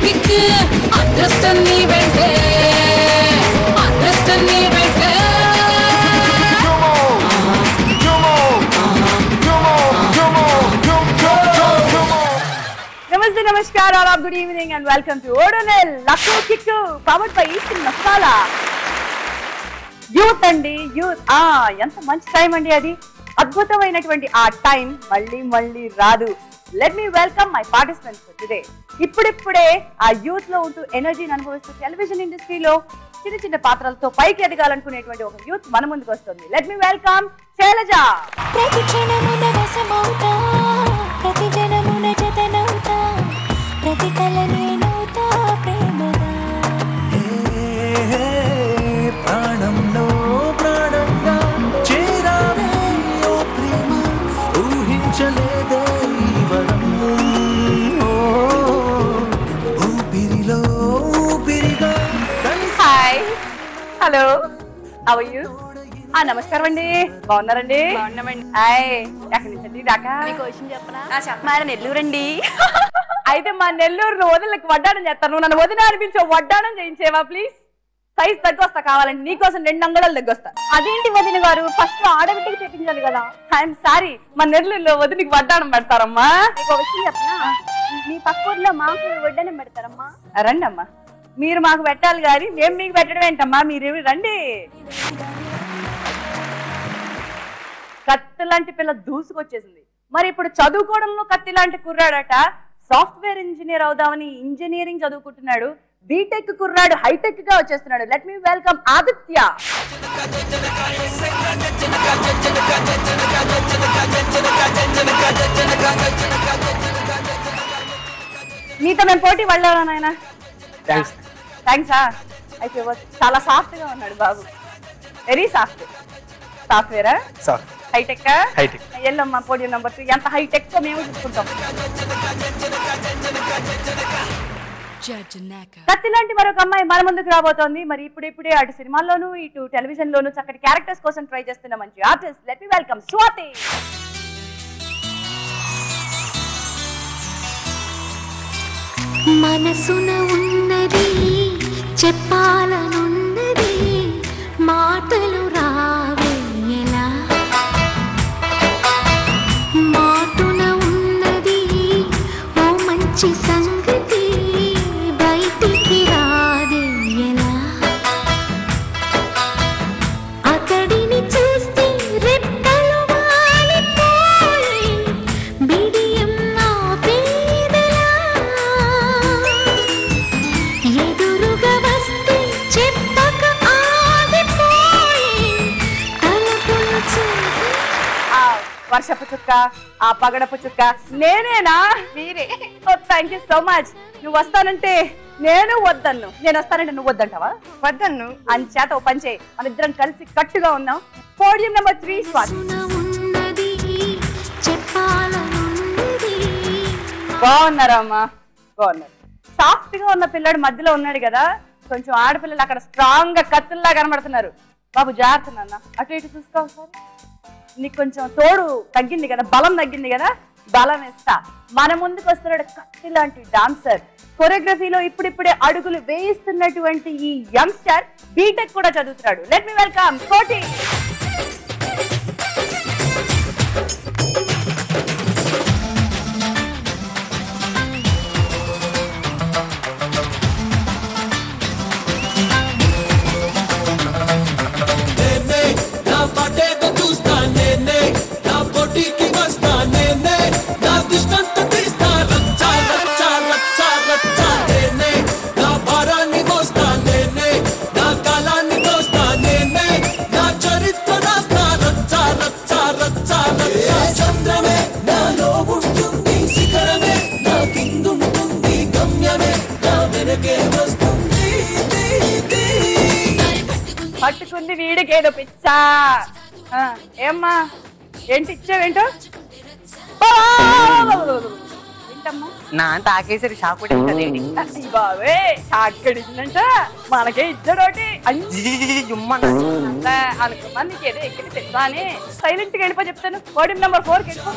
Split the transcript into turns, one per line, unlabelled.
kick అదృష్టం నీ వెంటే అదృష్టం నీ వెంటే
नमस्ते नमस्कार और आप good evening and welcome to Odonil लक्को किक्కు powered by Eastern Masala youth అండి యూత్ ఎంత మంచి టైం అండి అది అద్భుతమైనటువంటి ఆ టైం మళ్ళీ మళ్ళీ రాదు let me welcome my participants for today ఇప్పుడిప్పుడే ఆ యూత్ లో ఉంటూ ఎనర్జీని అనుభవిస్తూ టెలివిజన్ ఇండస్ట్రీలో చిన్న చిన్న పాత్రలతో పైకి ఎదగాలనుకునేటువంటి ఒక యూత్ మన ముందుకు వస్తుంది లెట్ మీ వెల్కమ్ శైలజ
ప్రతి క్షణమున వసమౌతా ప్రతి జనమున జతనౌతా ప్రతి కలనే నౌతా ప్రేమగా
ప్రాణంలో ప్రాణంగా చేరావే ఓ ప్రేమ ఊహించలేదే వరం ఊపిరిలో ఊపిరిగా
hi hello how are you నమస్కారం అండి బాగున్నారండి హాయ్ ఎక్కడి నుంచి దాకా
క్వశ్చన్ చెప్పనా
మా నెల్లూరు అండి అయితే మా నెల్లూరు వదినకి వడ్డానం చేస్తాను నువ్వు నన్ను వదిన అనిపించే వడ్డానం చేయించేవా ప్లీజ్ సైజ్ తగ్గొస్తా కావాలండి నీకోసం 2 అంగుళాలు తగ్గొస్తా
అదేంటి వదిన గారు ఫస్ట్ ఆడబిడ్డకి చెప్పించాలి కదా
ఐఎమ్ సారీ మా నెల్లూరులో వదినికి వడ్డానం పెడతారమ్మా
ఒక విషయం చెప్పనా మీ పక్క ఊర్లో మాకు వడ్డనం పెడతారమ్మా
రండి అమ్మా మీరు మాకు పెట్టాలి కానీ మేము మీకు పెట్టడం ఏంటమ్మా మీరు రండి కత్తి లాంటి పిల్ల దూసుకొచ్చేసింది మరి ఇప్పుడు చదువుకోవడంలో కత్తి లాంటి కుర్రాడట సాఫ్ట్వేర్ ఇంజనీర్ అవుదామని ఇంజనీరింగ్ చదువుకుంటున్నాడు బీటెక్ కుర్రాడు హైటెక్ గా వచ్చేస్తున్నాడు లెట్ మీ వెల్కమ్ ఆదిత్య నీతో మేము పోటీ పడలేరా నాయన థ్యాంక్సా అయితే చాలా సాఫ్ట్ గా ఉన్నాడు బాబు వెరీ సాఫ్ట్ సాఫ్ట్వేరా హైటెక్ ఎల్లమ్మా పోడియం నెంబర్ 2 ఎంత హైటెక్ మేము చూసుకుంటాం కత్తి లాంటి మరొక అమ్మాయి మన ముందుకు రాబోతోంది మరి ఇప్పుడే అటు సినిమాల్లోనూ ఇటు టెలివిజన్ లోను చక్కటి క్యారెక్టర్స్ కోసం ట్రై చేస్తున్న మంచి artist let me welcome Swathi
మనసున ఉన్నది చెప్పాలనున్నది మాటలు రావేలా మాటున ఉన్నది ఓ మంచి సంగతి బయటికి రాదేలా అతడిని చూస్తే రెక్కలు వాలిపోయి బిడియం ఆపేదెలా ఎదురుగా వస్తే చెప్పక ఆగిపోయి తలపులు చూసి
వర్షపు చుక్క ఆ పగడపు చుక్క నేనేనా మీరే థ్యాంక్ యూ సో మచ్ నువ్వు వస్తానంటే నేను వద్దన్ను నేను వస్తానంటే నువ్వు వద్దంటావా వద్దన్ను అంచేత ఓ పని చేయి మన ఇద్దరం కలిసి కట్టుగా ఉన్నాం పోడియం నెంబర్ 3 స్వాతి
ఉన్నది చెప్పాలనున్నది
బాగున్నారా అమ్మా బాగున్నారు సాఫ్ట్ గా ఉన్న పిల్లాడు మధ్యలో ఉన్నాడు కదా కొంచెం ఆడపిల్లలు అక్కడ స్ట్రాంగ్ గా కత్తుల్లా కనబడుతున్నారు బాబు జాగ్రత్త నాన్న అటు ఇటు చూసుకోవాలి సార్ నీకు కొంచెం తోడు తగ్గింది కదా బలం తగ్గింది కదా బలం ఇస్తా మన ముందుకు వస్తున్నాడు కత్తి లాంటి డాన్సర్ కొరియోగ్రఫీలో ఇప్పుడిప్పుడే అడుగులు వేయిస్తున్నటువంటి ఈ యంగ్స్టర్ బీటెక్ కూడా చదువుతున్నాడు లెట్ మీ వెల్కమ్ కోటి పట్టుకుంది వీడికేదో పిచ్చా ఏమ్మా ఏంటి ఇచ్చావేంటో ఏంటమ్మా
నా తాకేసరి షాక్
బావే షాక్కడిందంట మనకే ఇచ్చాడోటి అనుకున్నా నీకేదో ఎక్కడి తెలుసా అని సైలెంట్ గా వెళ్ళిపో చెప్తాను పోడియం నెంబర్ 4 కి వెళ్ళిపో